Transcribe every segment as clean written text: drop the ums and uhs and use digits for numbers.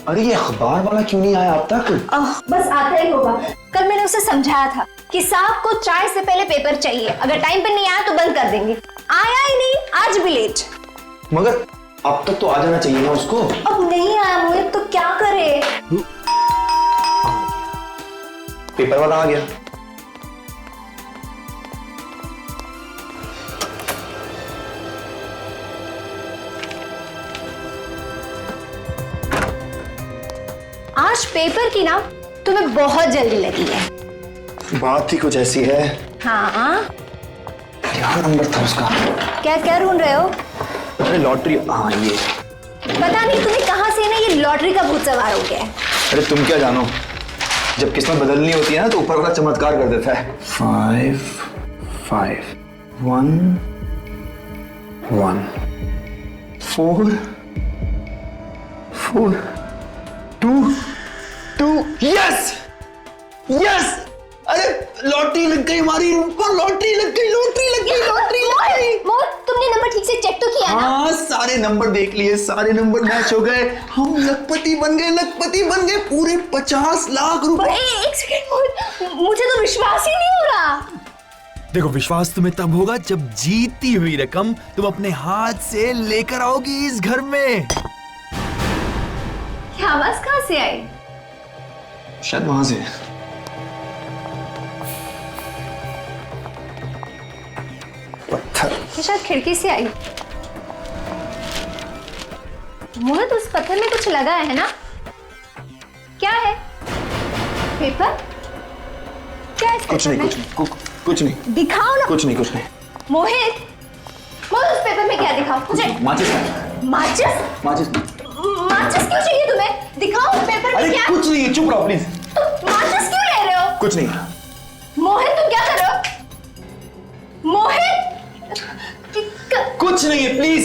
अरे ये अखबार वाला क्यों नहीं आया अब तक? बस आता ही होगा। कल मैंने उसे समझाया था कि साहब को चाय से पहले पेपर चाहिए, अगर टाइम पे नहीं आया तो बंद कर देंगे। आया ही नहीं, आज भी लेट। मगर अब तक तो आ जाना चाहिए ना उसको। अब नहीं आया मोहित तो क्या करे? पेपर वाला आ गया। आज पेपर की ना तुम्हें बहुत जल्दी लगी है। बात ही कुछ ऐसी है। हाँ, क्या नंबर था उसका? क्या क्या ढूंढ रहे हो? अरे लॉटरी। हाँ ये। पता नहीं तुम्हें कहां से ना ये लॉटरी का भूत सवार हो गया है। अरे तुम क्या जानो, जब किस्मत बदलनी होती है ना तो ऊपर वाला चमत्कार कर देता है। 5 5 1 1 4 4 2 2। Yes yes! अरे लॉटरी लग गई हमारी ऊपर, लॉटरी लग गई, लॉटरी लग गई, लॉटरी लग गई। मोहित तुमने नंबर ठीक से चेक तो किया ना? हाँ सारे नंबर देख लिए, सारे नंबर मैच हो गए, हम लखपति बन गए, लखपति बन गए, पूरे 50 लाख रुपए। एक सेकंड मोहित, मुझे तो विश्वास ही नहीं हो रहा। देखो विश्वास तुम्हें तब होगा जब जीती हुई रकम तुम अपने हाथ से लेकर आओगी इस घर में। क्या आवाज कहां से आई? शायद वहां से। पत्थर। ये शायद खिड़की से आई। मोहित उस पत्थर में कुछ लगा है ना? क्या है? पेपर? क्या है? कुछ नहीं, कुछ नहीं। दिखाओ ना। कुछ नहीं। मोहित, मोहित उस पेपर में क्या दिखाओ मुझे? माचिस। माचिस? माचिस क्यों चाहिए तुम्हें? दिखाओ उस पेपर में अरे क्या? कुछ नहीं, चुप रहो प्लीज। तुम माचिस क्यों ले रहे हो? कुछ नहीं। मोहित तुम क्या कर रहे हो? मोहित! कुछ नहीं है प्लीज।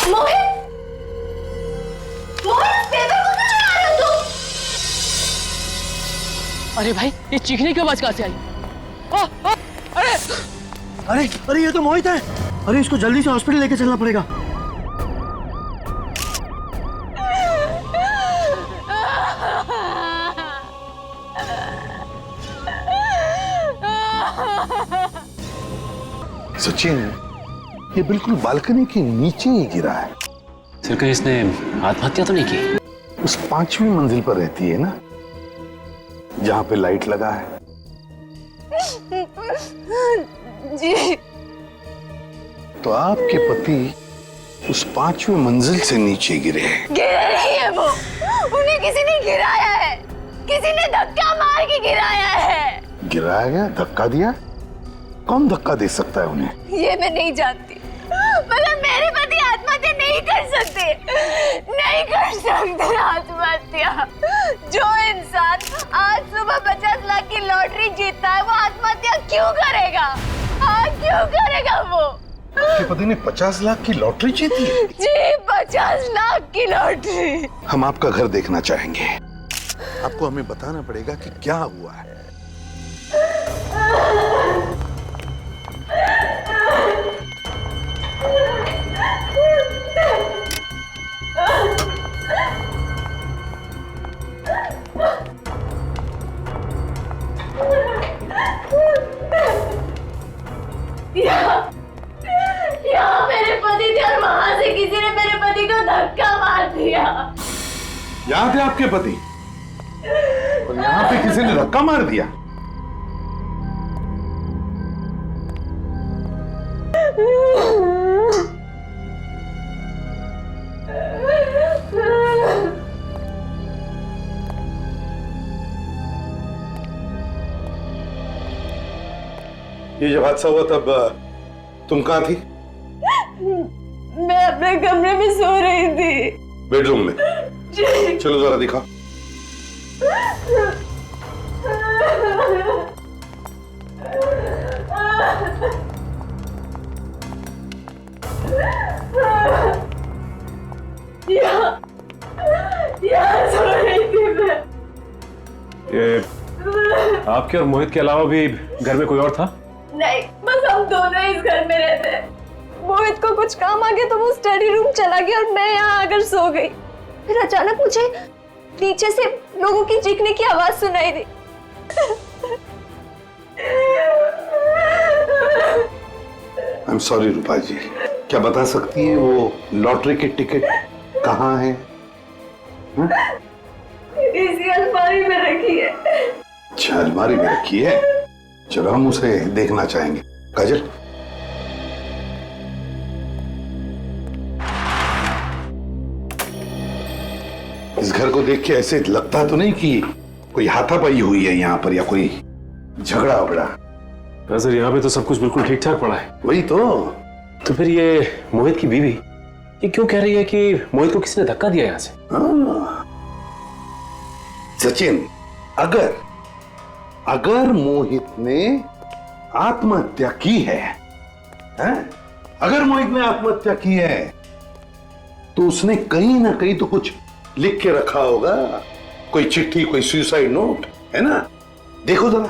मोहित पेपर को क्यों चला रहे हो तुम? अरे भाई ये चीखने की आवाज कहां से आई? अरे ये तो मोहित है। अरे इसको जल्दी से हॉस्पिटल लेके चलना पड़ेगा। सचिन, ये बिल्कुल बालकनी के नीचे ही गिरा है। सर कहीं इसने आत्महत्या तो नहीं की? उस 5वीं मंजिल पर रहती है ना, जहां पे लाइट लगा है। जी। तो आपके पति उस 5वीं मंजिल से नीचे गिरे हैं। गिरा नहीं है वो, उन्हें किसी ने गिराया है, किसी ने धक्का मार के गिराया है। गिराया गया? धक्का दिया? कौन धक्का दे सकता है उन्हें? ये मैं नहीं जानती, मगर मेरे पति आत्महत्या नहीं कर सकते आत्महत्या। जो इंसान आज सुबह 50 लाख की लॉटरी जीतता है वो आत्महत्या क्यों करेगा? हाँ क्यों करेगा वो? आपके पति ने 50 लाख की लॉटरी जीती है? जी 50 लाख की लॉटरी। हम आपका घर देखना चाहेंगे। आपको हमें बताना पड़ेगा कि क्या हुआ है। यहाँ मेरे पति थे और वहां से किसी ने मेरे पति को धक्का मार दिया। यहाँ थे आपके पति और यहाँ पे किसी ने धक्का मार दिया। ये जब हादसा हुआ तब तुम कहाँ थी? मैं अपने कमरे में सो रही थी। बेडरूम में? जी। चलो जरा दिखाओ। यहाँ सो रही थी मैं। ये आपके और मोहित के अलावा भी घर में कोई और था? नहीं, बस हम दोनों इस घर में रहते। मोहित को कुछ काम आ गया तो वो स्टडी रूम चला गया और मैं यहाँ आकर सो गई। फिर अचानक मुझे नीचे से लोगों की चीखने की आवाज सुनाई दी। आई एम सॉरी रूपा जी, क्या बता सकती है वो लॉटरी की टिकट कहाँ है? इसी अलमारी में रखी है। अच्छा, अलमारी में रखी है। चलो हम उसे देखना चाहेंगे। काजल, इस घर को देख के ऐसे लगता तो नहीं कि कोई हाथापाई हुई है यहाँ पर या कोई झगड़ा वगड़ा? सर यहाँ पे तो सब कुछ बिल्कुल ठीक ठाक पड़ा है। वही तो फिर ये मोहित की बीवी ये क्यों कह रही है कि मोहित को किसी ने धक्का दिया यहाँ से? सचिन, अगर मोहित ने आत्महत्या की है, अगर मोहित ने आत्महत्या की है तो उसने कहीं ना कहीं तो कुछ लिख के रखा होगा, कोई चिट्ठी, कोई सुसाइड नोट, है ना? देखो जरा।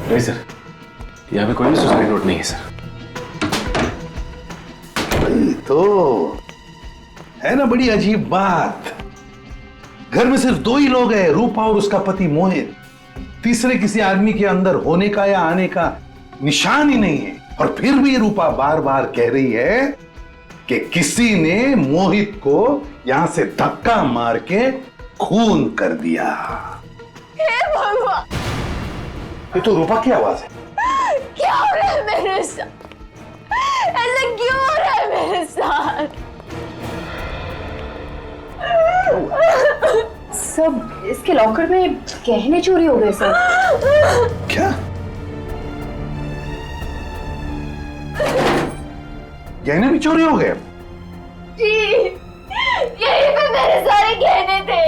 नहीं सर, यहाँ पे कोई भी सुसाइड नोट नहीं है सर। तो है ना बड़ी अजीब बात। घर में सिर्फ दो ही लोग हैं, रूपा और उसका पति मोहित। तीसरे किसी आदमी के अंदर होने का या आने का निशान ही नहीं है। और फिर भी रूपा बार बार कह रही है कि किसी ने मोहित को यहां से धक्का मार के खून कर दिया। हे भगवान, ये तो रूपा की आवाज है। क्या हो रहा है मेरे साथ? ऐसा क्यों हो रहा है मेरे साथ? सब इसके लॉकर में गहने चोरी हो गए सर। क्या? गहने भी चोरी हो गए? जी, यहीं पे मेरे सारे गहने थे।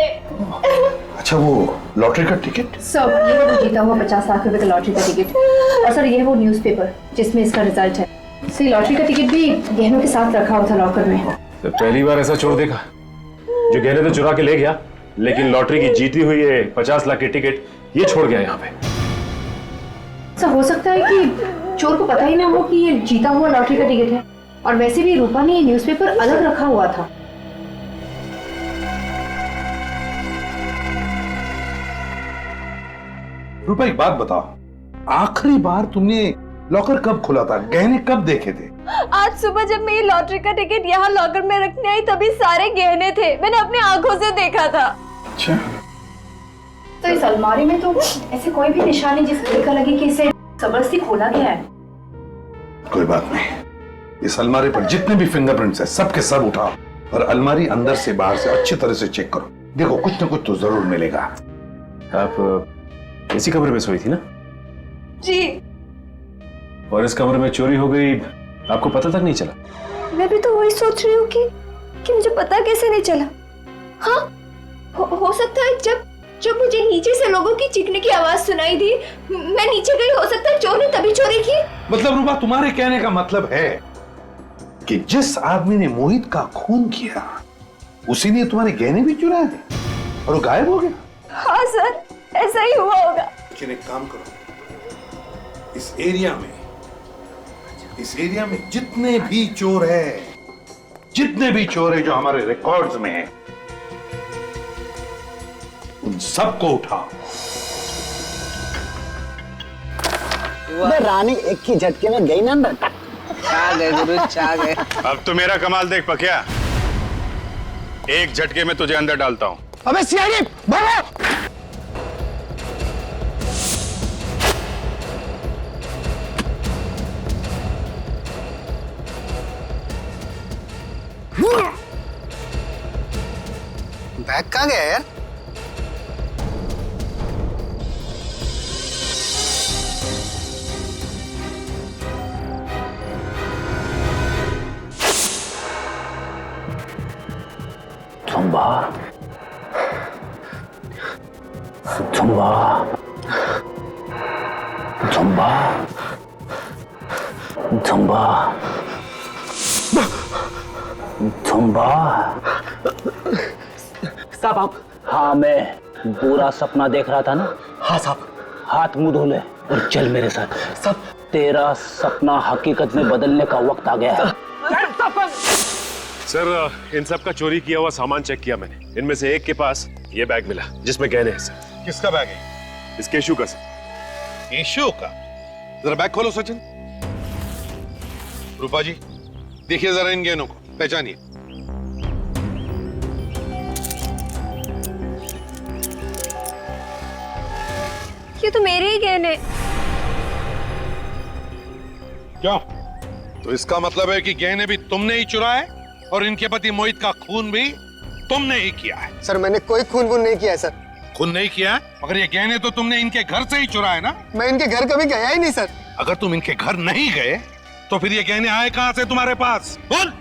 अच्छा, वो लॉटरी का टिकट? सर ये है वो जीता हुआ 50 लाख रुपए का लॉटरी का टिकट। और सर ये है वो न्यूज़पेपर जिसमें इसका रिजल्ट है। सर लॉटरी का टिकट भी गहनों के साथ रखा हुआ था लॉकर में। तो पहली बार ऐसा चोर देखा जो गहने तो चुरा के ले गया, लेकिन लॉटरी की जीती हुई है 50 लाख की टिकट ये छोड़ गया यहाँ पे। सर हो सकता है कि चोर को पता ही ना हो कि ये जीता हुआ लॉटरी का टिकट है। और वैसे भी रूपा ने ये न्यूज़पेपर अलग रखा हुआ था। रूपा, एक बात बताओ, आखिरी बार तुमने लॉकर कब खुला था? गहने कब देखे थे? आज सुबह जब मैं ये लॉटरी का टिकट यहाँ लॉकर में रखने आई तभी सारे गहने थे। मैंने अपनी आंखों से देखा था। अच्छा, तो इस अलमारी में तो ऐसे कोई भी निशान नहीं जिससे देखा लगे कि इसे जबरदस्ती खोला गया है। कोई बात नहीं। इस अलमारी पर जितने भी फिंगरप्रिंट्स हैं सबके सब उठाओ और अलमारी अंदर से बाहर से अच्छी तरह से चेक करो। देखो कुछ ना कुछ तो जरूर मिलेगा। आप इसी कमरे में सोई थी ना? जी। और इस कमरे में चोरी हो गई, आपको पता तक नहीं चला? मैं भी तो वही सोच रही हूँ कि मुझे पता कैसे नहीं चला। हाँ हो सकता है जब मुझे नीचे से लोगों की चीखने की आवाज सुनाई दी, मैं नीचे गई। हो सकता है चोर ने तभी चोरी की। मतलब रूपा, तुम्हारे कहने का मतलब है कि जिस आदमी ने मोहित का खून किया उसी ने तुम्हारे गहने भी चुराए और वो गायब हो गया? हाँ सर, ऐसा ही हुआ होगा। लेकिन एक काम करो, इस एरिया में जितने भी चोर है जो हमारे रिकॉर्ड्स में है, उन सबको उठाओ। रानी एक ही झटके में गई ना बेटा। छा गए गुरु, छा गए। अब तो मेरा कमाल देख पकिया, एक झटके में तुझे अंदर डालता हूं। अबे सियारी भागो। बैग कहाँ गया यार? Zumba Zumba Zumba Zumba Zumba. साहब आप? हाँ, मैं पूरा सपना देख रहा था ना। हाँ साहब, हाथ मुंह धो ले और चल मेरे साथ। सब तेरा सपना हकीकत में बदलने का वक्त आ गया है। सर इन सब का चोरी किया हुआ सामान चेक किया मैंने। इनमें से एक के पास ये बैग मिला जिसमें गहने हैं सर। किसका बैग है? इस केशु का सर। केशु का? जरा बैग खोलो सचिन। रूपा जी देखिए जरा इन गहनों को, पहचानिए। ये तो मेरे ही गहने। क्यों? तो इसका मतलब है कि गहने भी तुमने ही चुराए और इनके पति मोहित का खून भी तुमने ही किया है। सर मैंने कोई खून वून नहीं किया है सर। खून नहीं किया, मगर ये गहने तो तुमने इनके घर से ही चुराए ना? मैं इनके घर कभी गया ही नहीं सर। अगर तुम इनके घर नहीं गए तो फिर ये गहने आए कहां से तुम्हारे पास? बोल।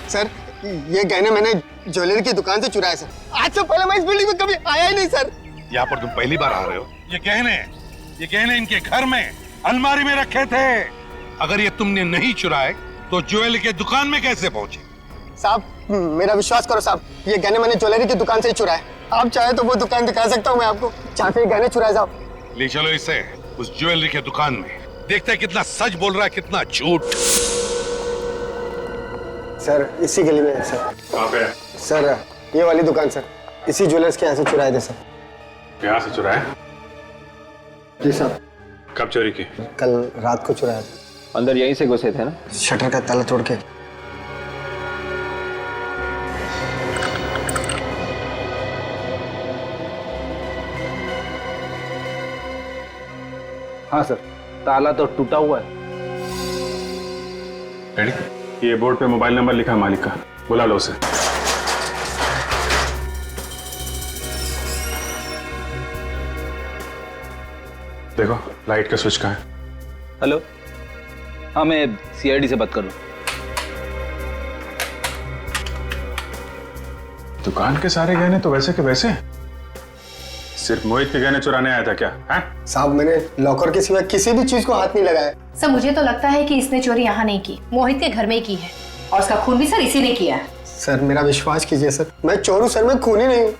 सर ये गहने मैंने ज्वेलरी की दुकान से चुराए सर। आज से पहले मैं इस बिल्डिंग में कभी आया ही नहीं सर। यहाँ पर तुम पहली बार आ रहे हो। ये गहने इनके घर में अलमारी में रखे थे। अगर ये तुमने नहीं चुराए तो ज्वेलरी के दुकान में कैसे पहुंचे? साहब मेरा विश्वास करो साहब, ये गहने मैंने ज्वेलरी की दुकान से ही चुराए। आप चाहे तो वो दुकान दिखा सकता हूँ मैं आपको, जहाँ पे गहने चुराए जाओ। ले चलो इसे उस ज्वेलरी के दुकान में, देखते हैं कितना सच बोल रहा है कितना झूठ। सर इसी गली में है सर। कहाँ पे? सर ये वाली दुकान सर, इसी ज्वेलर्स के यहाँ से चुराए थे सर। यहाँ से चुराया? जी साहब। कब चोरी की? कल रात को चुराया था। अंदर यहीं से घुसे थे ना? शटर का ताला तोड़ के। हाँ सर, ताला तो टूटा हुआ है। रेडी? ये बोर्ड पे मोबाइल नंबर लिखा है मालिक का, बुला लो उसे। देखो लाइट का स्विच कहाँ है? हेलो, हाँ मैं सीआईडी से बात कर रहा हूँ। दुकान के सारे गहने तो वैसे के वैसे हैं। सिर्फ मोहित के गहने चुराने आया था क्या? हैं? साहब मैंने लॉकर के सिवा किसी भी चीज को हाथ नहीं लगाया। सर मुझे तो लगता है कि इसने चोरी यहाँ नहीं की, मोहित के घर में ही की है और उसका खून भी सर इसी ने किया है। सर मेरा विश्वास कीजिए सर, मैं चोर हूँ सर, मैं खूनी नहीं हूँ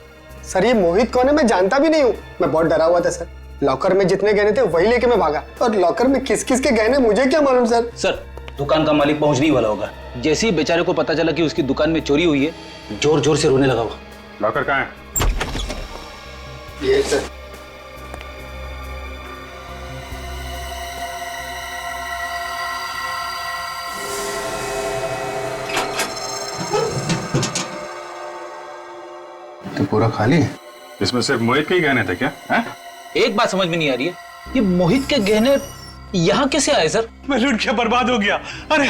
सर। ये मोहित कौन है मैं जानता भी नहीं हूँ। मैं बहुत डरा हुआ था सर। लॉकर में जितने गहने थे वही लेके मैं भागा, और लॉकर में किस किस के गहने मुझे क्या मालूम सर। सर दुकान का मालिक पहुंचने ही वाला होगा। जैसे ही बेचारे को पता चला कि उसकी दुकान में चोरी हुई है, जोर जोर से रोने लगा हुआ। लॉकर कहाँ है? ये सर। तो पूरा खाली है? इसमें सिर्फ मोहित के ही गहने थे क्या? हैं? एक बात समझ में नहीं आ रही है, ये मोहित के गहने यहाँ कैसे आए सर? मैं लूट के बर्बाद हो गया। अरे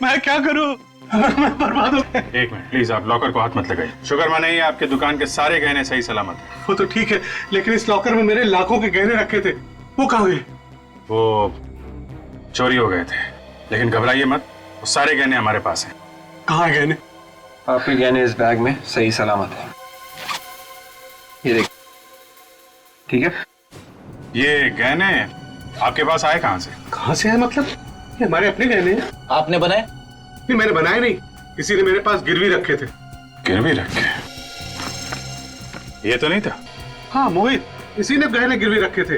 मैं क्या करूं? मैं बर्बाद हो गया। एक मिनट प्लीज, आप लॉकर को हाथ मत लगाइए। शुक्र माने ही आपके दुकान के सारे गहने सही सलामत हैं। वो तो ठीक है, लेकिन इस लॉकर में मेरे लाखों के गहने रखे थे, वो कहाँ गए? वो चोरी हो गए थे, लेकिन घबराइए मत, वो सारे गहने हमारे पास हैं। कहाँ गहने? आपके गहने इस बैग में सही सलामत है। ये देख, ठीक है? ये गहने आपके पास आए कहाँ से? कहाँ से है मतलब? ये हमारे अपने गहने हैं। आपने बनाए? नहीं मैंने बनाए नहीं, किसी ने मेरे पास गिरवी रखे थे। गिरवी रखे? ये तो नहीं था। हाँ मोहित, इसी ने गहने गिरवी रखे थे।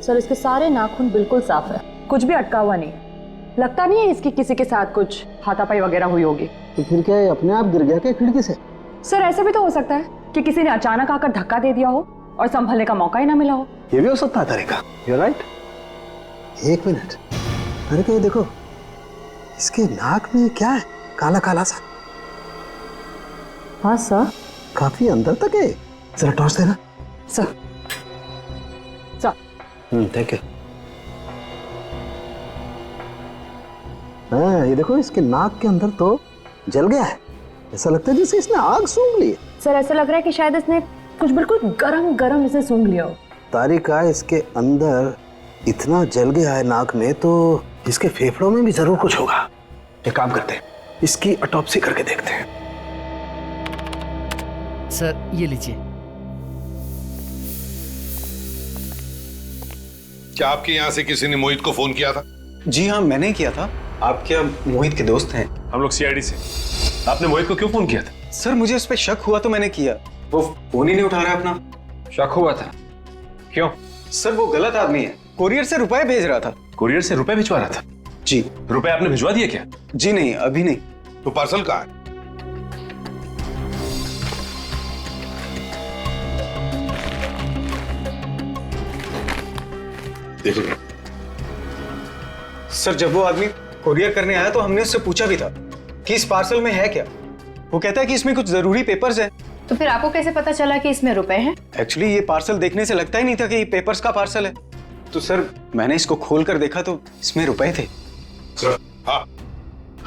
सर इसके सारे नाखून बिल्कुल साफ है, कुछ भी अटका हुआ नहीं। लगता नहीं है इसकी किसी के साथ कुछ हाथापाई वगैरह हुई होगी। तो फिर क्या अपने आप गिर गया क्या खिड़की से? सर ऐसा भी तो हो सकता है कि किसी ने अचानक आकर धक्का दे दिया हो और संभलने का मौका ही ना मिला हो। ये भी हो सकता है तरीका। You're right? एक मिनट, अरे क्या ये देखो, इसके नाक में क्या है? काला काला सा। हाँ सर। काफी अंदर तक है, जरा टॉर्च देना। Sir thank you. हाँ ये देखो, इसके नाक के अंदर तो जल गया है। ऐसा लगता है जैसे इसने आग सूंघ ली है। सर ऐसा लग रहा है कि शायद इसने कुछ बिल्कुल गरम गरम इसे सूंघ लिया हो। तारिका इसके अंदर इतना जल गया है नाक में, तो इसके फेफड़ों में भी जरूर कुछ होगा। एक काम करते हैं, इसकी ऑटोप्सी करके देखते हैं। सर ये लीजिए। क्या आपके यहाँ से किसी ने मोहित को फोन किया था? जी हाँ मैंने किया था। आप क्या मोहित के दोस्त हैं? हम लोग सीआईडी से। आपने मोहित को क्यों फोन किया था? सर मुझे उस पर शक हुआ तो मैंने किया। वो फोन ही नहीं उठा रहा अपना। शक हुआ था? क्यों? सर वो गलत आदमी है, कोरियर से रुपए भेज रहा था। कुरियर से रुपए भिजवा रहा था? जी। रुपए आपने भिजवा दिए क्या? जी नहीं, अभी नहीं। तो पार्सल कहाँ है? देखिए सर जब वो आदमी कोरियर करने आया तो हमने उससे पूछा भी था कि इस पार्सल में है क्या। वो कहता है कि इसमें कुछ जरूरी पेपर्स है। तो फिर आपको कैसे पता चला कि इसमें रुपए हैं? एक्चुअली ये पार्सल देखने से लगता ही नहीं था कि ये पेपर्स का पार्सल है। तो सर मैंने इसको खोल कर देखा तो इसमें रुपए थे। सर हाँ,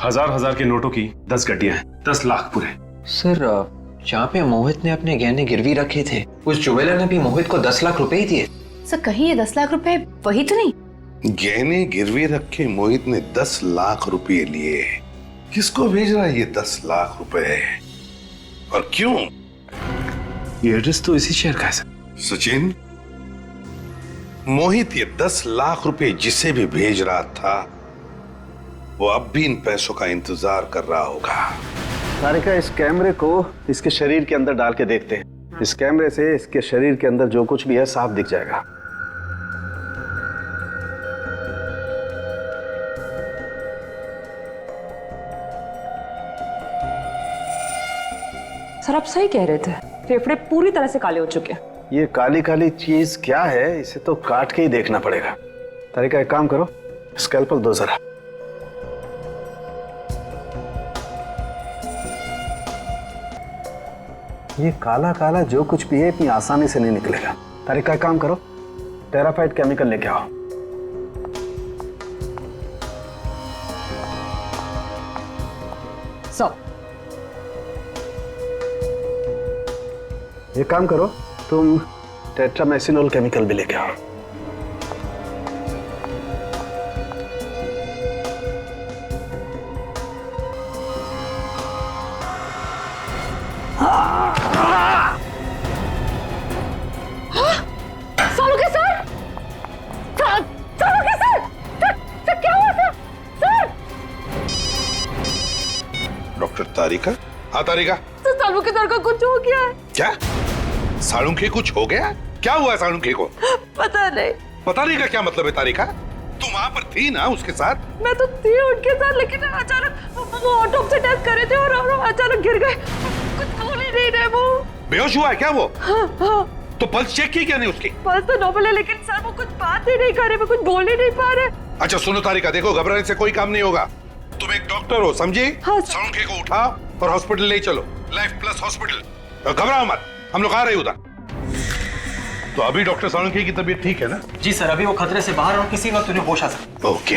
हजार के नोटों की 10 गड्डियां हैं, 10 लाख पूरे। सर जहाँ पे मोहित ने अपने गहने गिरवी रखे थे उस ज्वेलर ने भी मोहित को 10 लाख रुपए ही दिए। सर कहीं ये 10 लाख रुपए वही तो नहीं? गहने गिरवी रखे मोहित ने 10 लाख रुपए लिए। किसको भेज रहा है ये 10 लाख रुपए और क्यों? ये एड्रेस तो इसी शहर का है सर। सचिन, मोहित ये 10 लाख रुपए जिसे भी भेज रहा था वो अब भी इन पैसों का इंतजार कर रहा होगा। तारिका, इस कैमरे को इसके शरीर के अंदर डाल के देखते हैं। इस कैमरे से इसके शरीर के अंदर जो कुछ भी है साफ दिख जाएगा। सर आप सही कह रहे थे, फेफड़े पूरी तरह से काले हो चुके हैं। ये काली काली चीज क्या है, इसे तो काट के ही देखना पड़ेगा। तारिका एक काम करो, स्कैल्पल दो जरा। ये काला काला जो कुछ भी है इतनी आसानी से नहीं निकलेगा। तारिका एक काम करो, टेराफाइट केमिकल लेके आओ। एक काम करो, तुम टेट्रामेसिनोल केमिकल भी लेके आओ। सालू के सर, सालू के सर, सर क्या हुआ सर? सर डॉक्टर तारिका? हाँ तारिका। सालू के सर का कुछ हो गया है। क्या? सालुंखे कुछ हो गया? क्या हुआ सालुंखे को? पता नहीं। पता नहीं का क्या मतलब है तारिका? तुम वहां पर थी ना उसके साथ? मैं तो थी उनके साथ, लेकिन अचानक वो ऑटोप्सी टेस्ट कर रहे थे और अचानक गिर गए। कुछ बोल ही नहीं रहे। वो बेहोश हुआ है क्या वो? हाँ। तो पल्स चेक की क्या नहीं उसकी? पल्स तो नॉर्मल है, लेकिन सर वो कुछ बात ही नहीं कर रहे, वो कुछ बोल ही नहीं पा रहे। अच्छा सुनो तारिका, देखो घबराने से कोई काम नहीं होगा। तुम एक डॉक्टर हो, समझी? हाँ। सालुंखे को उठाओ और हॉस्पिटल ले चलो, लाइफ प्लस हॉस्पिटल। घबराओ मत, हम लोग आ रहे उधर। तो अभी डॉक्टर सालुंखे की तबीयत ठीक है ना? जी सर, अभी वो खतरे से बाहर और किसी वक्त उन्हें होश आ सकता। ओके।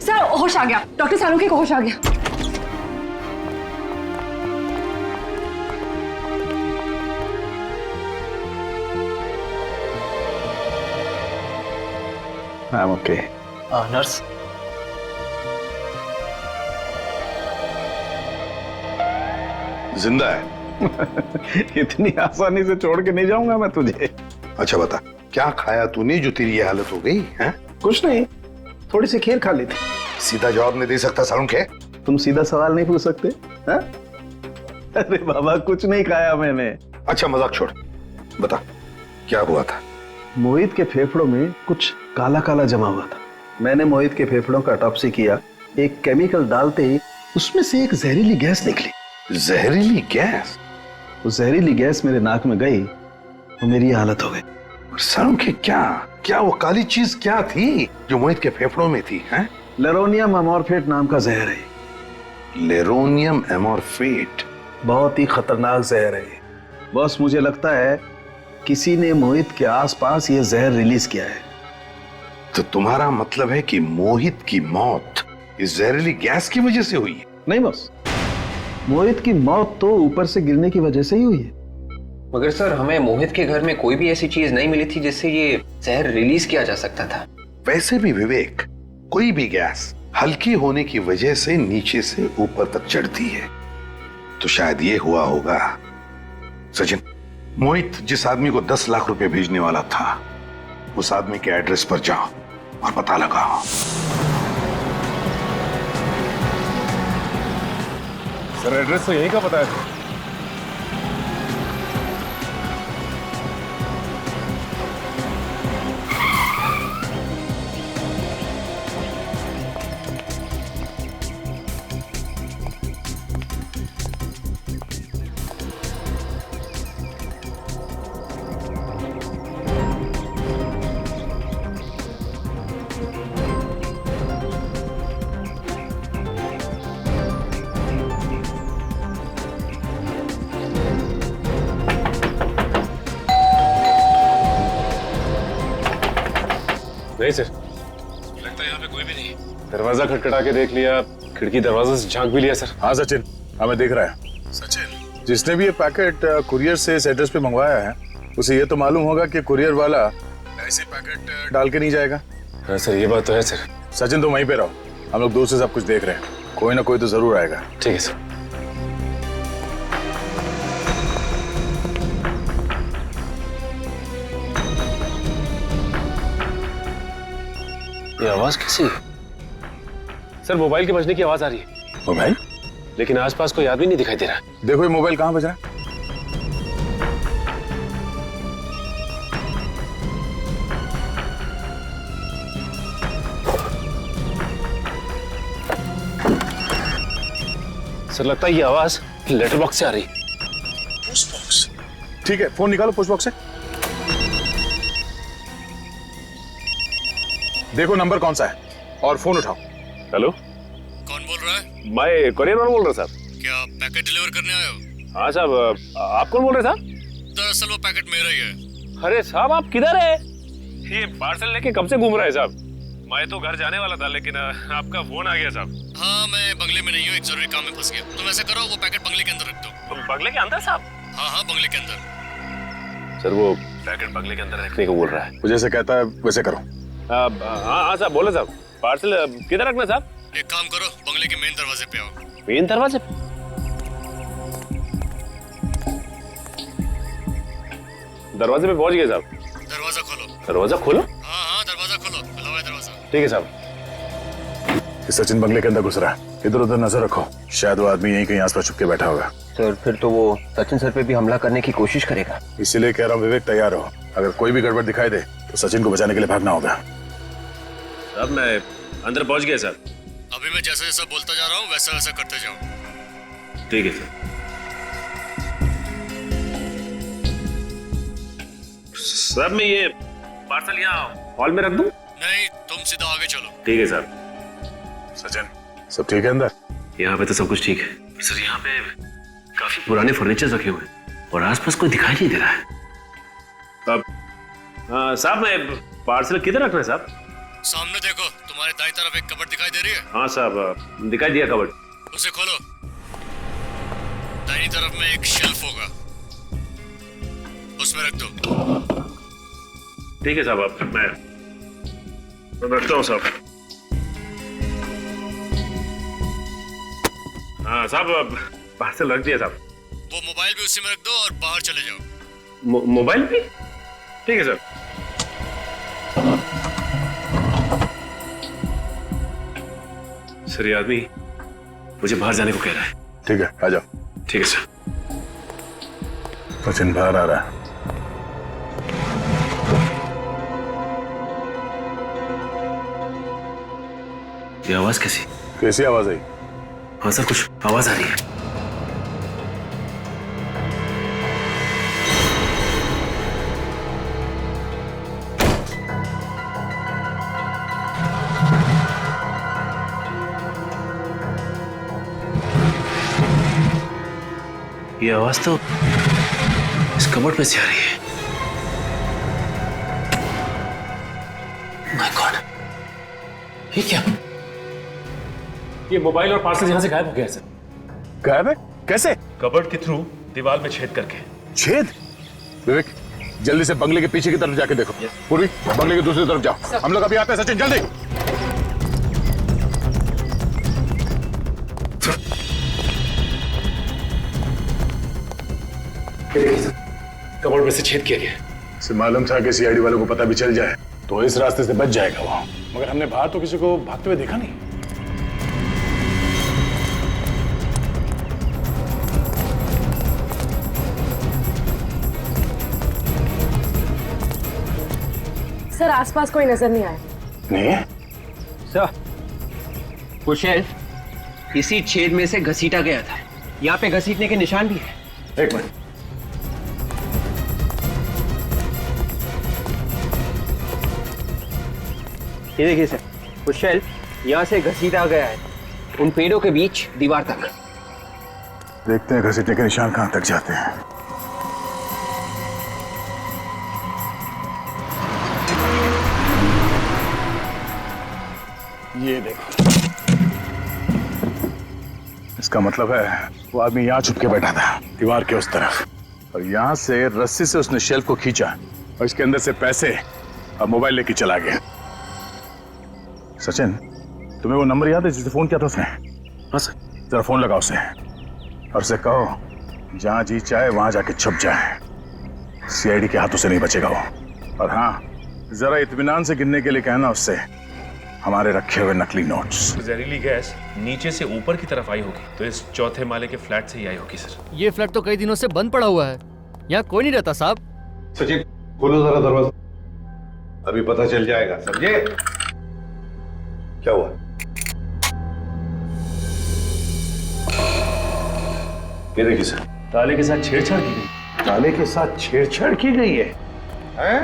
सर होश आ गया, डॉक्टर सालुंखे को होश आ गया। I am okay. नर्स, जिंदा है? इतनी आसानी से छोड़ के नहीं जाऊंगा मैं तुझे। अच्छा बता, क्या खाया तूने जो तेरी ये हालत हो गई है? कुछ नहीं, थोड़ी सी खीर खा ली थी। सीधा जवाब नहीं दे सकता सालुंखे? तुम सीधा सवाल नहीं पूछ सकते? है? अरे बाबा कुछ नहीं खाया मैंने। अच्छा मजाक छोड़, बता क्या हुआ था? मोहित के फेफड़ों में कुछ काला काला जमा हुआ था। मैंने मोहित के फेफड़ों का ऑटोप्सी किया। एक केमिकल डालते ही उसमें से एक जहरीली गैस निकली। जहरीली गैस? वो जहरीली गैस मेरे नाक में गई तो मेरी ये हालत हो गई। सालुंखे क्या वो काली चीज क्या थी जो मोहित के फेफड़ों में थी? हैं? लेरोनियम एमॉर्फेट नाम का जहर है। लेरोनियम एमॉर्फेट? बहुत ही खतरनाक जहर है बॉस। मुझे लगता है किसी ने मोहित के आसपास ये जहर रिलीज किया है। तो तुम्हारा मतलब है कि मोहित की मौत इस जहरीली गैस की वजह से हुई है? नहीं बॉस, मोहित की मौत तो ऊपर से गिरने की वजह से ही हुई है। मगर सर हमें मोहित के घर में कोई भी ऐसी चीज नहीं मिली थी जिससे ये जहर रिलीज किया जा सकता था। वैसे भी विवेक, कोई भी गैस हल्की होने की वजह से नीचे से ऊपर तक चढ़ती है, तो शायद ये हुआ होगा। सचिन, मोहित जिस आदमी को 10 लाख रुपए भेजने वाला था उस आदमी के एड्रेस पर जाओ और पता लगाओ। सर एड्रेस तो यहीं का पता है। नहीं सर, लगता है यहाँ पे कोई भी नहीं। दरवाजा खटखटा के देख लिया, खिड़की दरवाजा से झांक भी लिया सर। हाँ सचिन, हमें देख रहा है। सचिन, जिसने भी ये पैकेट कुरियर से इस एड्रेस पे मंगवाया है, उसे ये तो मालूम होगा कि कुरियर वाला ऐसे पैकेट डाल के नहीं जाएगा। हाँ सर, ये बात तो है सर। सचिन, तुम वहीं पे रहो, हम लोग दूर से सब कुछ देख रहे हैं, कोई ना कोई तो जरूर आएगा। ठीक है सर। ये आवाज कैसी है? सर, मोबाइल के बजने की आवाज आ रही है। मोबाइल? लेकिन आसपास कोई आदमी नहीं दिखाई दे रहा। देखो ये मोबाइल कहाँ बज रहा है। सर, लगता है ये आवाज लेटर बॉक्स से आ रही। Post box? ठीक है, फोन निकालो पोस्ट बॉक्स से। देखो नंबर कौन सा है और फोन उठाओ। हेलो, कौन बोल रहा है? मैं कोरियर वाला बोल रहा साहब। क्या पैकेट डिलीवर करने आए हो? हाँ साहब, आप कौन बोल रहे साहब? दरअसल वो पैकेट मेरा ही है। अरे साहब, आप किधर है? ये पार्सल लेके कब से घूम रहा है साहब? मैं तो घर जाने वाला था, लेकिन आपका फोन आ गया साहब। हाँ, मैं बंगले में नहीं हूँ, एक जरूरी काम में फंस गया। तुम ऐसा करो, वो पैकेट बंगले के अंदर रख दो। बंगले के अंदर साहब? हाँ हाँ, बंगले के अंदर। सर, वो पैकेट बंगले के अंदर रखने को बोल रहा है। वो जैसे कहता है वैसे करो। हाँ हाँ साहब, बोले साहब। पार्सल किधर रखना साहब? एक काम करो, बंगले के मेन दरवाजे पे आओ। मेन दरवाजे? दरवाजे पे पहुंच गए साहब। दरवाजा खोलो। दरवाजा खोलो? हाँ हाँ, दरवाजा खोलो, खुला हुआ है दरवाजा। ठीक है साहब। सचिन बंगले के अंदर घुस रहा है, इधर उधर नजर रखो, शायद वो आदमी यहीं कहीं आसपास छुप के बैठा होगा। सर, फिर तो वो सचिन सर पे भी हमला करने की कोशिश करेगा। इसीलिए कह रहा हूँ विवेक, तैयार हो, अगर कोई भी गड़बड़ दिखाई दे तो सचिन को बचाने के लिए भागना होगा। अब मैं अंदर पहुंच गया सर। अभी मैं जैसा जैसा बोलता जा रहा हूँ वैसा वैसा करते जाओ। ठीक है सर। सर, मैं ये पार्सल यहाँ हॉल में रख दूं? नहीं, तुम सीधा आगे चलो। ठीक है सर। सचिन, सब ठीक है अंदर? यहाँ पे तो सब कुछ ठीक है सर। यहाँ पे काफी पुराने फर्नीचर रखे हुए हैं और आसपास कोई दिखाई नहीं दे रहा है। अब साहब, मैं पार्सल किधर रखना है साहब? सामने देखो, तुम्हारे दाईं तरफ एक कबर्ड दिखाई दे रही है। हाँ साहब, दिखाई दिया कबर्ड। उसे खोलो। दाईं तरफ में एक शेल्फ होगा, उसमें रख दो। ठीक है साहब, अब मैं रखता हूँ साहब। हाँ साहब, पार्सल रख दिया साहब। वो मोबाइल भी उसी में रख दो और बाहर चले जाओ। मोबाइल भी? ठीक है सर। सर, ये आदमी मुझे बाहर जाने को कह रहा है। ठीक है, आ जाओ। ठीक है सर। सचिन बाहर आ रहा है। ये आवाज कैसी? कैसी आवाज आई? हाँ सर, कुछ आवाज आ रही है। ये आवाज तो इस कबर्ड पे से आ रही है। माय गॉड, ये क्या? ये मोबाइल और पार्सल यहां से गायब हो गया सर। गायब है? कैसे? कबर्ड के थ्रू दीवार में छेद करके। छेद? विवेक, जल्दी से बंगले के पीछे की तरफ जाके देखो। पूर्वी, बंगले की दूसरी तरफ जाओ। हम लोग अभी आते हैं। सचिन, जल्दी। कबर्ड में से छेद किया गया। इसे मालूम था कि सीआईडी वालों को पता भी चल जाए तो इस रास्ते से बच जाएगा वो, मगर हमने बाहर तो किसी को भागते हुए देखा नहीं। सर, आसपास कोई नजर नहीं आया। नहीं? सर, वो शेल्फ इसी छेद में से घसीटा गया था। यहाँ पे घसीटने के निशान भी है। एक मिनट। ये देखिए सर, वो शेल्फ यहाँ से घसीटा गया है, उन पेड़ों के बीच दीवार तक। देखते हैं घसीटने के निशान कहां तक जाते हैं। ये देखो, इसका मतलब है वो आदमी यहाँ छुप के बैठा था, दीवार के उस तरफ, और यहाँ से रस्सी से उसने शेल्फ को खींचा और इसके अंदर से पैसे और मोबाइल लेके चला गया। सचिन, तुम्हें वो नंबर याद है जिससे फोन किया था उसने? हाँ सर। जरा फोन लगाओ उसे और उसे कहो जहां जी चाहे वहां जाके छुप जाए, सीआईडी के हाथों से नहीं बचेगा वो। और हाँ, जरा इत्मीनान से गिनने के लिए कहना उससे हमारे रखे हुए नकली नोट्स। जहरीली गैस नीचे से ऊपर की तरफ आई होगी, तो इस चौथे माले के फ्लैट से ही आई होगी सर। ये फ्लैट तो कई दिनों से बंद पड़ा हुआ है, यहाँ कोई नहीं रहता साहब। सचिन, खोलो जरा दरवाजा, अभी पता चल जाएगा, समझे? क्या हुआ? ये देखिए सर, ताले के साथ छेड़छाड़ की गई। ताले के साथ छेड़छाड़ की गई है, हैं?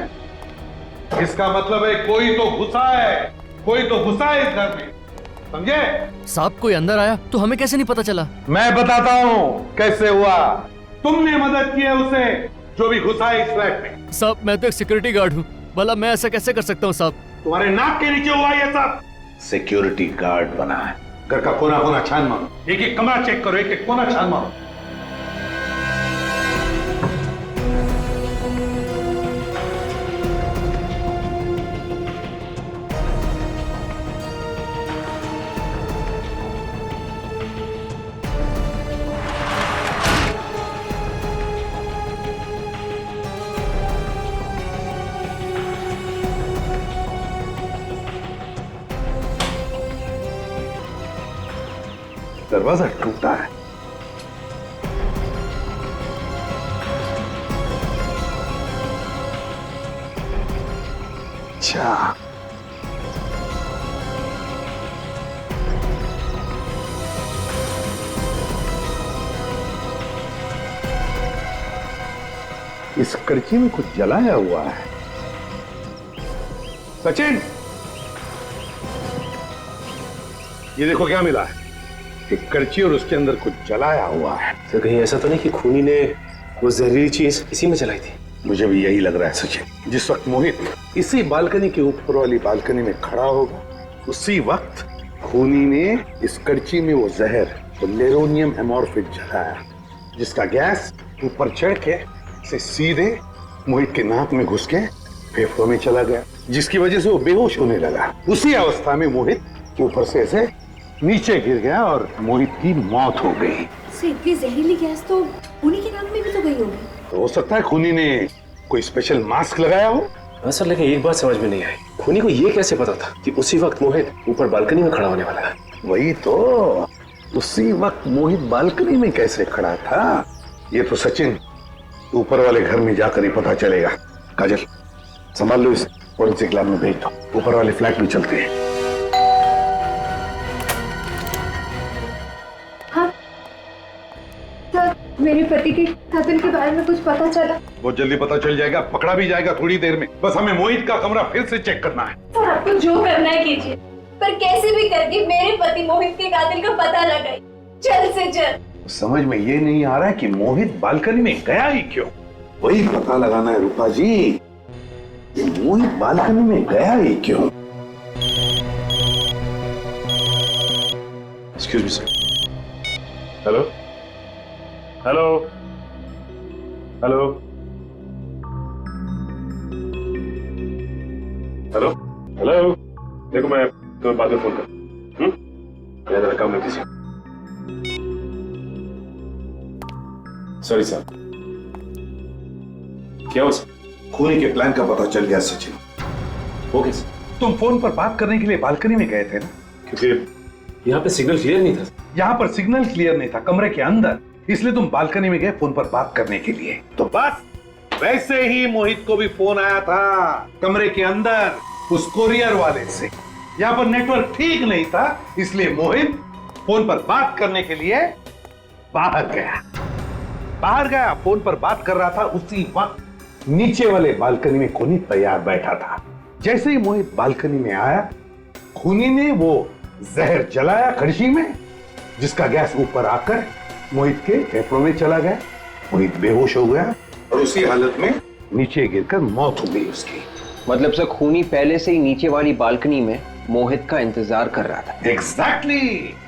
इसका मतलब है कोई तो घुसा है, कोई तो घुसा है इस घर में, समझे? साहब कोई अंदर आया तो हमें कैसे नहीं पता चला? मैं बताता हूँ कैसे हुआ। तुमने मदद की है उसे जो भी घुसा है इस फ्लैट में। साहब मैं तो एक सिक्योरिटी गार्ड हूँ, भला मैं ऐसा कैसे कर सकता हूँ साहब? तुम्हारे नाक के नीचे हुआ ये सब। सिक्योरिटी गार्ड बना है, घर का कोना कोना छान मारो, एक एक कमरा चेक करो, एक एक कोना छान मारो। दरवाजा टूटा है। अच्छा, इस करची में कुछ जलाया हुआ है। सचिन, ये देखो क्या मिला है, एक करची और उसके अंदर कुछ जलाया हुआ है। सर कहीं ऐसा तो नहीं कि खूनी ने वो जहरीली चीज इसी में जलाई थी? मुझे भी यही लग रहा है सचिन। जिस वक्त मोहित इसी बालकनी के ऊपर वाली बालकनी में खड़ा होगा, उसी वक्त खूनी ने इस करची में वो जहर, वो लेरोनियम एमोर्फिक जलाया, जिसका गैस ऊपर चढ़ के से सीधे मोहित के नाक में घुस के फेफड़ों में चला गया, जिसकी वजह से वो बेहोश होने लगा। उसी अवस्था में मोहित ऊपर से ऐसे नीचे गिर गया और मोहित की मौत हो गई। इतनी जहरीली गैस तो उन्हीं के नाक में भी तो गई होगी। तो हो सकता है खूनी ने कोई स्पेशल मास्क लगाया हो। हाँ सर, लेकिन एक बात समझ में नहीं आई, खूनी को ये कैसे पता था कि उसी वक्त मोहित ऊपर बालकनी में खड़ा होने वाला है? वही तो, उसी वक्त मोहित बालकनी में कैसे खड़ा था, ये तो सचिन ऊपर वाले घर में जाकर ही पता चलेगा। काजल, संभाल लो, इस फोरेंसिक लैब में भेज दो, ऊपर वाले फ्लैट में चलते हैं। हाँ, तो मेरे पति के कत्ल के बारे में कुछ पता चला? बहुत जल्दी पता चल जाएगा, पकड़ा भी जाएगा थोड़ी देर में। बस हमें मोहित का कमरा फिर से चेक करना है। तो आपको जो करना है कीजिए, पर कैसे भी करके मेरे पति मोहित के कातिल का पता लगाइए, जल्द से जल्द। समझ में ये नहीं आ रहा है कि मोहित बालकनी में गया ही क्यों, वही पता लगाना है रूपा जी। ये मोहित बालकनी में गया ही क्यों? Excuse me sir. Hello hello hello hello hello, देखो मैं तुम्हें बाद में फोन कर। मैं जरा काम में बिजी हूं। सॉरी साहब। क्या हो सर? खूनी के प्लान का पता चल गया सचिन। वो कैसे? तुम फोन पर बात करने के लिए बालकनी में गए थे ना? क्योंकि यहाँ पे सिग्नल क्लियर नहीं था। यहाँ पर सिग्नल क्लियर नहीं था, कमरे के अंदर, इसलिए तुम बालकनी में गए फोन पर बात करने के लिए। तो बस वैसे ही मोहित को भी फोन आया था कमरे के अंदर उस कोरियर वाले से। यहाँ पर नेटवर्क ठीक नहीं था, इसलिए मोहित फोन पर बात करने के लिए बाहर गया, फोन पर बात कर रहा था। उसी वक्त नीचे वाले बालकनी में खूनी तैयार बैठा था। जैसे ही मोहित बालकनी में आया, खूनी ने वो जहर जलाया कड़छी में, जिसका गैस ऊपर आकर मोहित के फेफड़ों में चला गया। मोहित बेहोश हो गया और उसी हालत में नीचे गिरकर मौत हो गई उसकी। मतलब सर खूनी पहले से ही नीचे वाली बालकनी में मोहित का इंतजार कर रहा था। एग्जैक्टली,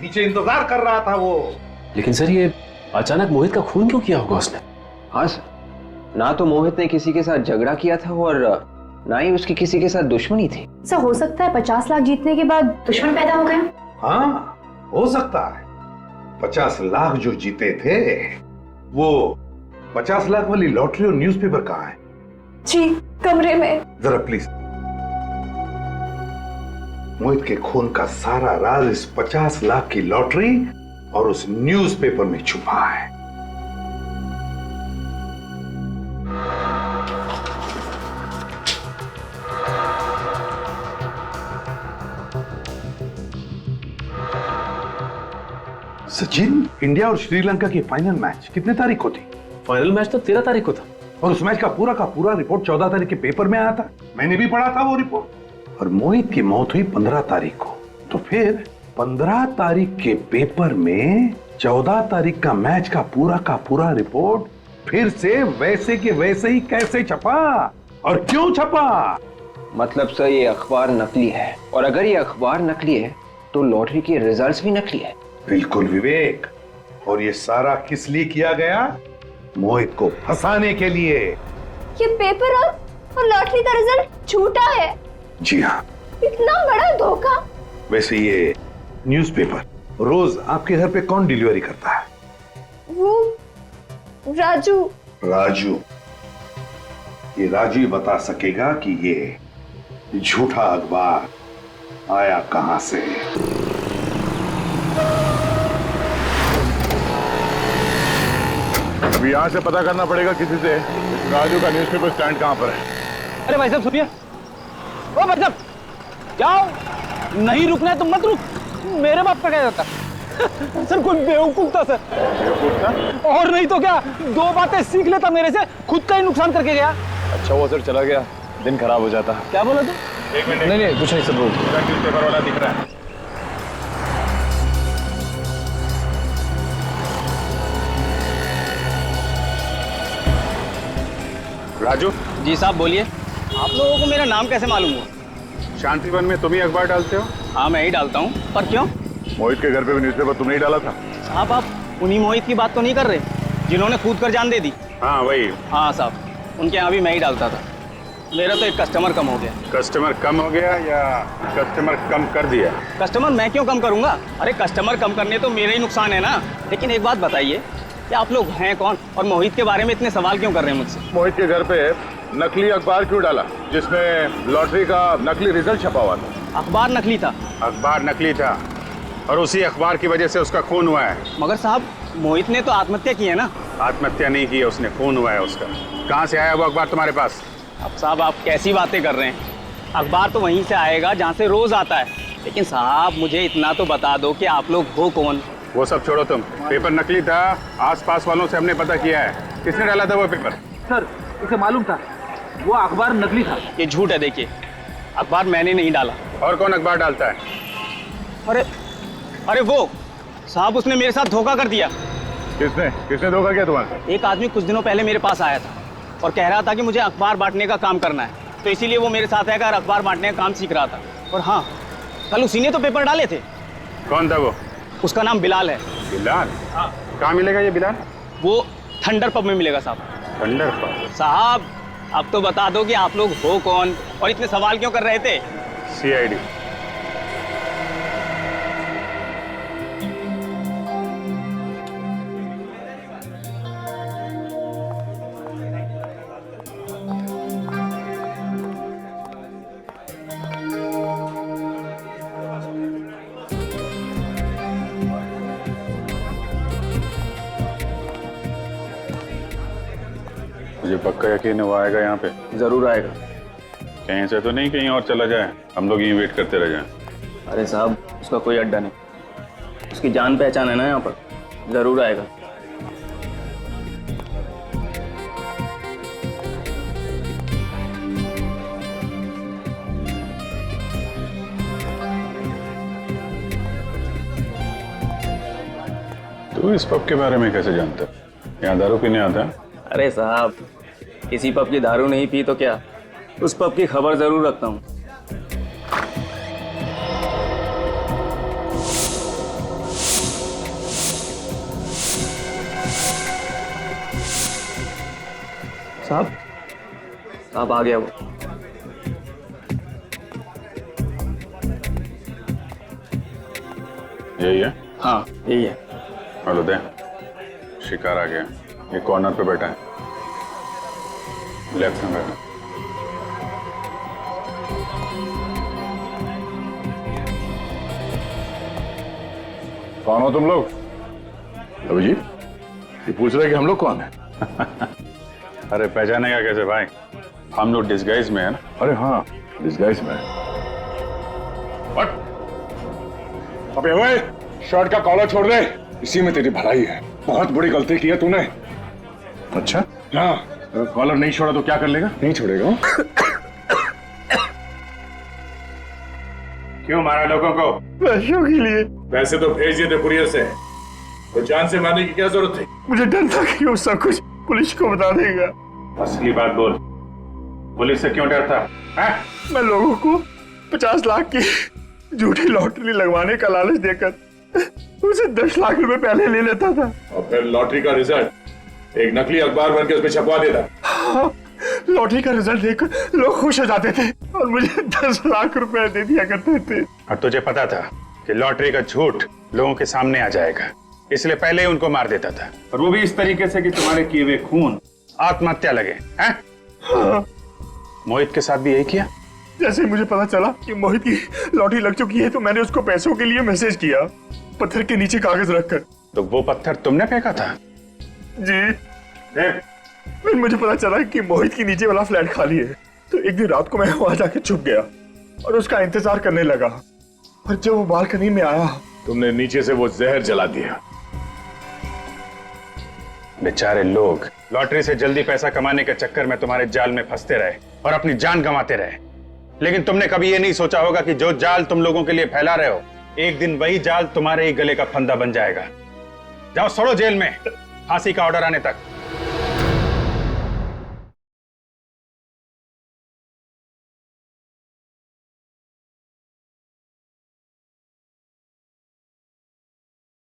नीचे इंतजार कर रहा था वो। लेकिन सर ये अचानक मोहित का खून क्यों किया होगा उसने? हाँ सर, ना तो मोहित ने किसी के साथ झगड़ा किया था और ना ही उसकी किसी के साथ दुश्मनी थी। सर हो सकता है 50 लाख जीतने के बाद दुश्मन पैदा हो गए। हाँ हो सकता है। 50 लाख जो जीते थे वो 50 लाख वाली लॉटरी और न्यूज़पेपर कहाँ है? जी कमरे में। जरा प्लीज। मोहित के खून का सारा राज इस 50 लाख की लॉटरी और उस न्यूज़पेपर में छुपा है। सचिन, इंडिया और श्रीलंका की फाइनल मैच कितने तारीख को थी? फाइनल मैच तो 13 तारीख को था। और उस मैच का पूरा रिपोर्ट 14 तारीख के पेपर में आया था। मैंने भी पढ़ा था वो रिपोर्ट। और मोहित की मौत हुई 15 तारीख को। तो फिर 15 तारीख के पेपर में 14 तारीख का मैच का पूरा रिपोर्ट फिर से वैसे के वैसे ही कैसे छपा और क्यों छपा? मतलब सर ये अखबार नकली है, और अगर ये अखबार नकली है तो लॉटरी के रिजल्ट्स भी नकली है। बिल्कुल विवेक। और ये सारा किस लिए किया गया? मोहित को फंसाने के लिए। ये पेपर और लॉटरी का रिजल्ट झूठा है। जी हाँ। इतना बड़ा धोखा। वैसे ये न्यूज़पेपर रोज आपके घर पे कौन डिलीवरी करता है? वो राजू। राजू। ये राजू ही बता सकेगा कि ये झूठा अखबार आया कहां से। अभी यहाँ से पता करना पड़ेगा किसी से राजू का न्यूज़पेपर स्टैंड कहाँ पर है। अरे भाई साहब सुनिए। ओ भाई साहब जाओ, नहीं रुकना है तो मत रुक। मेरे बाप का क्या जाता सर, कोई बेवकूफ था सर। बेवकूफ था? और नहीं तो क्या, 2 बातें सीख लेता मेरे से, खुद का ही नुकसान करके गया। अच्छा वो सर चला गया, दिन खराब हो जाता। क्या बोला तू? 1 मिनट। नहीं कुछ नहीं सर, बोल। न्यूज़पेपर वाला दिख रहा है। राजू। जी साहब बोलिए। आप लोगों को मेरा नाम कैसे मालूम हुआ? शांतिवन में तुम ही अखबार डालते हो? हाँ मैं ही डालता हूँ, पर क्यों? मोहित के घर पे भी न्यूज़पेपर तुमने ही डाला था। साहब आप उन्हीं मोहित की बात तो नहीं कर रहे जिन्होंने कूद कर जान दे दी? हाँ वही। हाँ साहब, उनके यहाँ भी मैं ही डालता था। मेरा तो एक कस्टमर कम हो गया। कस्टमर कम हो गया या कस्टमर कम कर दिया? कस्टमर मैं क्यों कम करूंगा? अरे कस्टमर कम करने तो मेरा ही नुकसान है ना। लेकिन एक बात बताइए कि आप लोग हैं कौन और मोहित के बारे में इतने सवाल क्यों कर रहे हैं मुझसे? मोहित के घर पे नकली अखबार क्यों डाला जिसमें लॉटरी का नकली रिजल्ट छपा हुआ था? अखबार नकली था। अखबार नकली था और उसी अखबार की वजह से उसका खून हुआ है। मगर साहब मोहित ने तो आत्महत्या की है ना। आत्महत्या नहीं की है उसने, खून हुआ है उसका। कहाँ से आया वो अखबार तुम्हारे पास? अब साहब आप कैसी बातें कर रहे हैं? अखबार तो वहीं से आएगा जहाँ से रोज आता है। लेकिन साहब मुझे इतना तो बता दो कि आप लोग हो कौन? वो सब छोड़ो तुम। पेपर नकली था, आसपास वालों से हमने पता किया है। किसने डाला था वो पेपर? सर इसे मालूम था, वो अखबार नकली था। ये झूठ है, देखिए अखबार मैंने नहीं डाला। और कौन अखबार डालता है? अरे वो साहब उसने मेरे साथ धोखा कर दिया। किसने धोखा किया तुम्हारे? एक आदमी कुछ दिनों पहले मेरे पास आया था और कह रहा था कि मुझे अखबार बांटने का काम करना है, तो इसीलिए वो मेरे साथ आकर अखबार बांटने का काम सीख रहा था। और हाँ, कल उसी ने तो पेपर डाले थे। कौन था वो? उसका नाम बिलाल है। बिलाल? हाँ। कहाँ मिलेगा ये बिलाल? वो थंडर पब में मिलेगा साहब। Thunder pub? साहब अब तो बता दो कि आप लोग हो कौन और इतने सवाल क्यों कर रहे थे? CID। मुझे पक्का यकीन है वो आएगा यहाँ पे। जरूर आएगा। कहीं से तो नहीं कहीं और चला जाए, हम लोग यहीं वेट करते रह जाएं। अरे साहब उसका कोई अड्डा नहीं, उसकी जान पहचान है ना यहाँ पर, जरूर आएगा। तू इस पब के बारे में कैसे जानता है? यहाँ दारू पीने आता है? अरे साहब किसी पब की दारू नहीं पी तो क्या, उस पब की खबर जरूर रखता हूँ। साहब आ गया वो। यही है? हाँ यही है। हेलो दे, शिकार आ गया। ये कॉर्नर पे बैठा है, लेफ्ट में बैठा। कौन हो तुम लोग? अभिजीत, ये पूछ रहे कि हम लोग कौन है? अरे पहचानेगा कैसे भाई, हम लोग डिस्गाइज में है ना। अरे हाँ, डिस्गाइज में है। अबे ओए, शर्ट का कॉलर छोड़ दे, इसी में तेरी भलाई है। बहुत बड़ी गलती की है तूने। अच्छा? हाँ। अगर कॉलर नहीं छोड़ा तो क्या कर लेगा? नहीं छोड़ेगा। क्यों मारा लोगों को? पैसों के लिए। वैसे तो भेज दिए थे कुरियर से, तो जान से मारने की क्या जरूरत थी? मुझे डर था कि वो सब कुछ पुलिस को बता देगा। असली बात बोल, पुलिस से क्यों डरता है? मैं लोगों को 50 लाख की झूठी लॉटरी लगवाने का लालच देकर उसे 10 लाख रुपए पहले ले लेता था, और फिर लॉटरी का रिजल्ट एक नकली अखबार बनकर उसमें छपवा देता। हाँ, लॉटरी का रिजल्ट देखकर लोग खुश हो जाते थे और मुझे 10 लाख रुपए दे दिया करते थे। और तुझे पता था कि लॉटरी का झूठ लोगों के सामने आ जाएगा, इसलिए पहले ही उनको मार देता था, और वो भी इस तरीके से कि तुम्हारे किए हुए खून आत्महत्या लगे हैं? हाँ। मोहित के साथ भी यही किया? जैसे मुझे पता चला कि मोहित की लॉटरी लग चुकी है तो मैंने उसको पैसों के लिए मैसेज किया, पत्थर के नीचे कागज रखकर। तो वो पत्थर तुमने फेंका था? जी। फिर मुझे पता चला कि मोहित के नीचे वाला फ्लैट खाली है, तो एक दिन रात को मैं वहां जाके छुप गया और उसका इंतजार करने लगा। और जब वो बालकनी में आया, तुमने नीचे से वो जहर जला दिया। बेचारे लोग लॉटरी से जल्दी पैसा कमाने के चक्कर में तुम्हारे जाल में फंसते रहे और अपनी जान गंवाते रहे, लेकिन तुमने कभी ये नहीं सोचा होगा कि जो जाल तुम लोगों के लिए फैला रहे हो, एक दिन वही जाल तुम्हारे ही गले का फंदा बन जाएगा। जाओ सड़ो जेल में, फांसी का ऑर्डर आने तक।